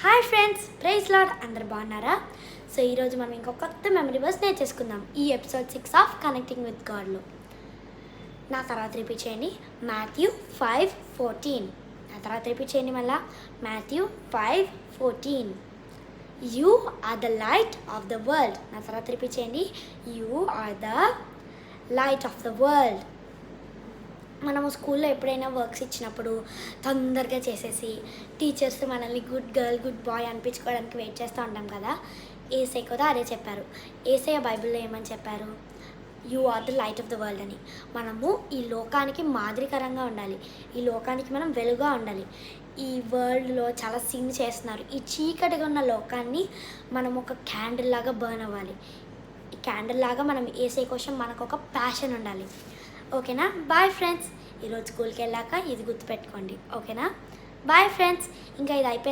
Hi friends, praise lord. అందరు బాగున్నారా? So ఈరోజు మనం ఇంకొక కొత్త మెమరీ వర్స్ నేర్చేసుకుందాం ఈ ఎపిసోడ్ 6 ఆఫ్ కనెక్టింగ్ విత్ గాడ్లో. నా తర్వాత రిపీట్ చేయండి, మాథ్యూ 5:14. నా తర్వాత రిపీట్ చేయండి మళ్ళా, Matthew 5:14. You are the light of the world. నా తర్వాత రిపీట్ చేయండి, you are the light of the world. మనము స్కూల్లో ఎప్పుడైనా వర్క్స్ ఇచ్చినప్పుడు తొందరగా చేసేసి టీచర్స్ మనల్ని గుడ్ గర్ల్ గుడ్ బాయ్ అనిపించుకోవడానికి వెయిట్ చేస్తూ ఉంటాం కదా. ఏసై కూడా అదే చెప్పారు. ఏసై బైబిల్లో ఏమని చెప్పారు? You are the light of the world అని. మనము ఈ లోకానికి మాదిరికరంగా ఉండాలి, ఈ లోకానికి మనం వెలుగుగా ఉండాలి. ఈ వరల్డ్లో చాలా సిన్ చేస్తున్నారు. ఈ చీకటిగా ఉన్న లోకాన్ని మనం ఒక క్యాండిల్ లాగా బర్న్ అవ్వాలి. ఈ క్యాండిల్ లాగా మనం ఏసై కోసం మనకు ఒక ప్యాషన్ ఉండాలి. ఓకేనా? Bye friends. ఈరోజు స్కూల్కి వెళ్ళాక ఇది గుర్తుపెట్టుకోండి. ఓకేనా? Bye friends. ఇంకా ఇది అయిపోయింది.